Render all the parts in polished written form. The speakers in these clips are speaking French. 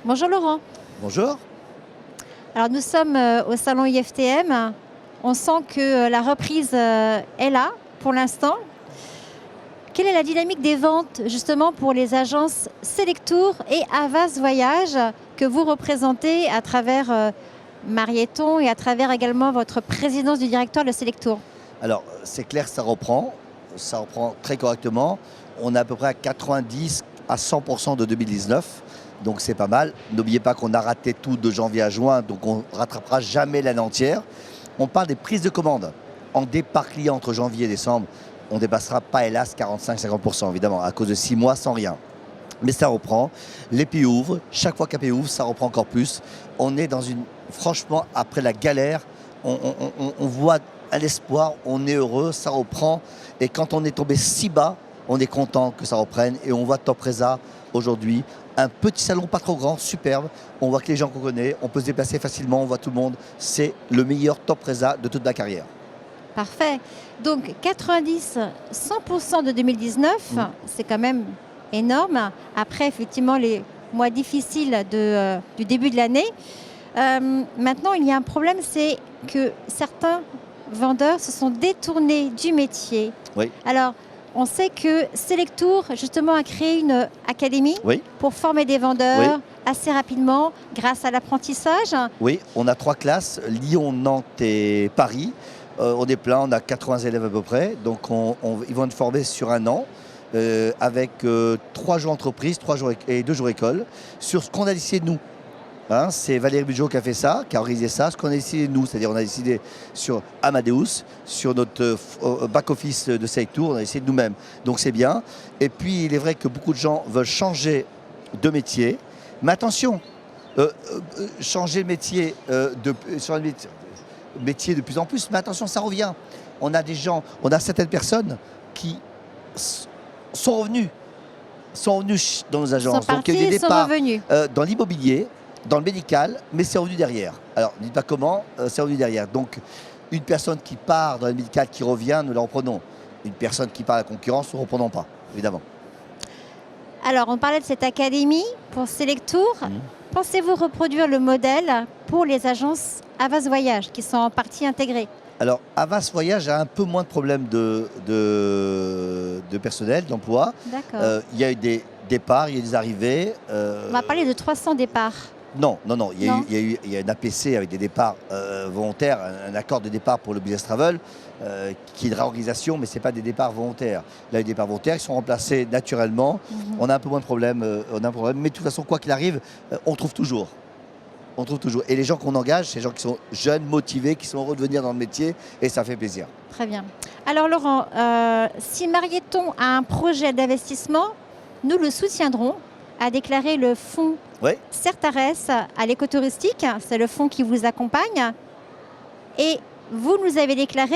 Bonjour Laurent. Bonjour. Alors nous sommes au salon IFTM. On sent que la reprise est là pour l'instant. Quelle est la dynamique des ventes justement pour les agences Selectour et Havas Voyage que vous représentez à travers Marieton et à travers également votre présidence du directoire de Selectour? Alors c'est clair, ça reprend très correctement. On est à peu près à 90 à 100% de 2019. Donc c'est pas mal. N'oubliez pas qu'on a raté tout de janvier à juin, donc on ne rattrapera jamais l'année entière. On parle des prises de commandes. En départ client entre janvier et décembre, on ne dépassera pas hélas 45-50% évidemment, à cause de 6 mois sans rien. Mais ça reprend, les pays ouvrent, chaque fois qu'un pays ouvre, ça reprend encore plus. On est dans une... Franchement, après la galère, on voit un espoir, on est heureux, ça reprend. Et quand on est tombé si bas, on est content que ça reprenne. Et on voit Topresa aujourd'hui, un petit salon pas trop grand, superbe. On voit que les gens qu'on connaît, on peut se déplacer facilement, on voit tout le monde. C'est le meilleur Topresa de toute ma carrière. Parfait. Donc 90-100% de 2019, c'est quand même énorme. Après, effectivement, les mois difficiles du début de l'année. Maintenant, il y a un problème, c'est que certains vendeurs se sont détournés du métier. Oui. Alors, on sait que Selectour, justement, a créé une académie pour former des vendeurs assez rapidement grâce à l'apprentissage. Oui, on a 3 classes, Lyon, Nantes et Paris. On est plein, on a 80 élèves à peu près. Donc ils vont être formés sur 1 an avec 3 jours entreprise, 3 jours et 2 jours école sur ce qu'on a décidé de nous. Hein, c'est Valérie Bugeaud qui a fait ça, qui a organisé ça. Ce qu'on a décidé nous, c'est-à-dire on a décidé sur Amadeus, sur notre back-office de Selectour, on a décidé de nous-mêmes. Donc c'est bien. Et puis il est vrai que beaucoup de gens veulent changer de métier. Mais attention, changer de métier, métier de plus en plus, mais attention, ça revient. On a certaines personnes qui sont revenues dans nos agences. Donc il y a eu des départs dans l'immobilier, dans le médical, mais c'est revenu derrière. Alors, dites pas comment, c'est revenu derrière. Donc, une personne qui part dans le médical, qui revient, nous la reprenons. Une personne qui part à la concurrence, nous ne reprenons pas, évidemment. Alors, on parlait de cette académie pour Selectour. Pensez-vous reproduire le modèle pour les agences Havas Voyage, qui sont en partie intégrées? Alors, Havas Voyage a un peu moins de problèmes de personnel, d'emploi. D'accord. Il y a eu des départs, il y a eu des arrivées. On va parler de 300 départs. Non. Il y a une APC avec des départs volontaires, un accord de départ pour le business travel, qui est de réorganisation, mais ce n'est pas des départs volontaires. Là, les départs volontaires, ils sont remplacés naturellement. On a un peu moins de problèmes, mais de toute façon, quoi qu'il arrive, on trouve toujours. On trouve toujours. Et les gens qu'on engage, c'est des gens qui sont jeunes, motivés, qui sont heureux de venir dans le métier, et ça fait plaisir. Très bien. Alors Laurent, si Marieton a un projet d'investissement, nous le soutiendrons, a déclaré le fonds Certares à l'écotouristique. C'est le fonds qui vous accompagne. Et vous nous avez déclaré,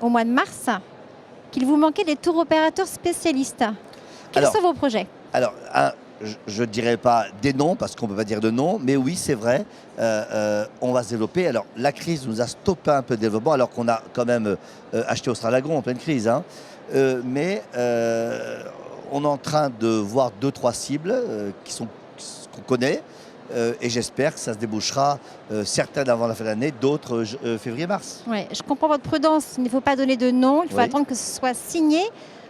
au mois de mars, qu'il vous manquait des tours opérateurs spécialistes. Quels sont vos projets? Alors, je ne dirais pas des noms, parce qu'on ne peut pas dire de noms, mais oui, c'est vrai, on va se développer. Alors, la crise nous a stoppé un peu le développement, alors qu'on a quand même acheté Australagon en pleine crise. Hein. On est en train de voir 2-3 cibles qu'on connaît, et j'espère que ça se débouchera, certaines avant la fin de l'année, d'autres février-mars. Oui, je comprends votre prudence, il ne faut pas donner de nom, il faut attendre que ce soit signé.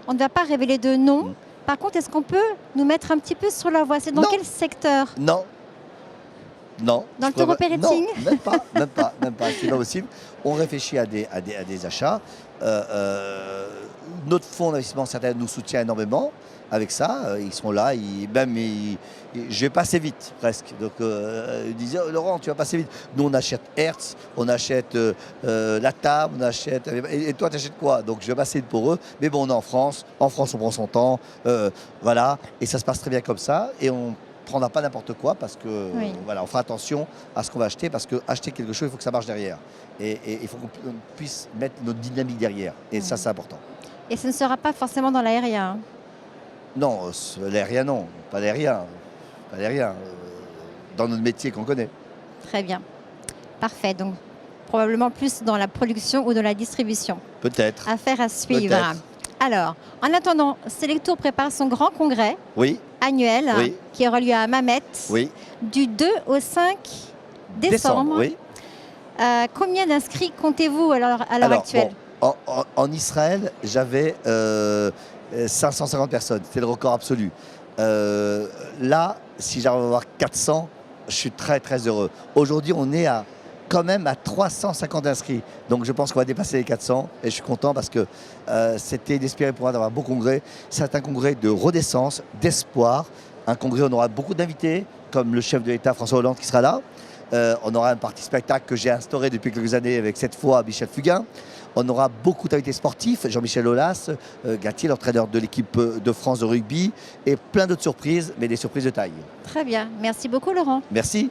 On ne va pas révéler de nom. Par contre, est-ce qu'on peut nous mettre un petit peu sur la voie? C'est dans quel secteur? Non. Dans le tour operating? Non, même pas, c'est pas possible. On réfléchit à des achats. Notre fonds d'investissement certain nous soutient énormément avec ça. Ils sont là, je vais passer vite presque. Donc ils disaient Laurent, tu vas passer vite. Nous on achète Hertz, on achète la table, on achète. Et toi tu achètes quoi? Donc je vais passer vite pour eux. Mais bon, on est en France. En France on prend son temps. Voilà. Et ça se passe très bien comme ça. Et on prendra pas n'importe quoi parce que voilà, on fera attention à ce qu'on va acheter, parce que acheter quelque chose, il faut que ça marche derrière. Et il faut qu'on puisse mettre notre dynamique derrière. Et ça, c'est important. Et ce ne sera pas forcément dans l'aérien? Non, l'aérien, non. Pas l'aérien. Dans notre métier qu'on connaît. Très bien. Parfait. Donc, probablement plus dans la production ou dans la distribution. Peut-être. Affaire à suivre. Alors, en attendant, Selectour prépare son grand congrès. Oui. annuel Oui. qui aura lieu à Mamet Oui. du 2 au 5 décembre. Oui. Combien d'inscrits comptez-vous à l'heure actuelle? Bon, en Israël, j'avais 550 personnes. C'était le record absolu. Là, si j'arrive à avoir 400, je suis très très heureux. Aujourd'hui, on est quand même à 350 inscrits. Donc je pense qu'on va dépasser les 400 et je suis content parce que c'était inespéré pour moi d'avoir un beau congrès. C'est un congrès de renaissance, d'espoir. Un congrès où on aura beaucoup d'invités, comme le chef de l'État François Hollande qui sera là. On aura un parti spectacle que j'ai instauré depuis quelques années avec cette fois Michel Fugain. On aura beaucoup d'invités sportifs, Jean-Michel Aulas, Gatier, l'entraîneur de l'équipe de France de rugby, et plein d'autres surprises, mais des surprises de taille. Très bien. Merci beaucoup, Laurent. Merci.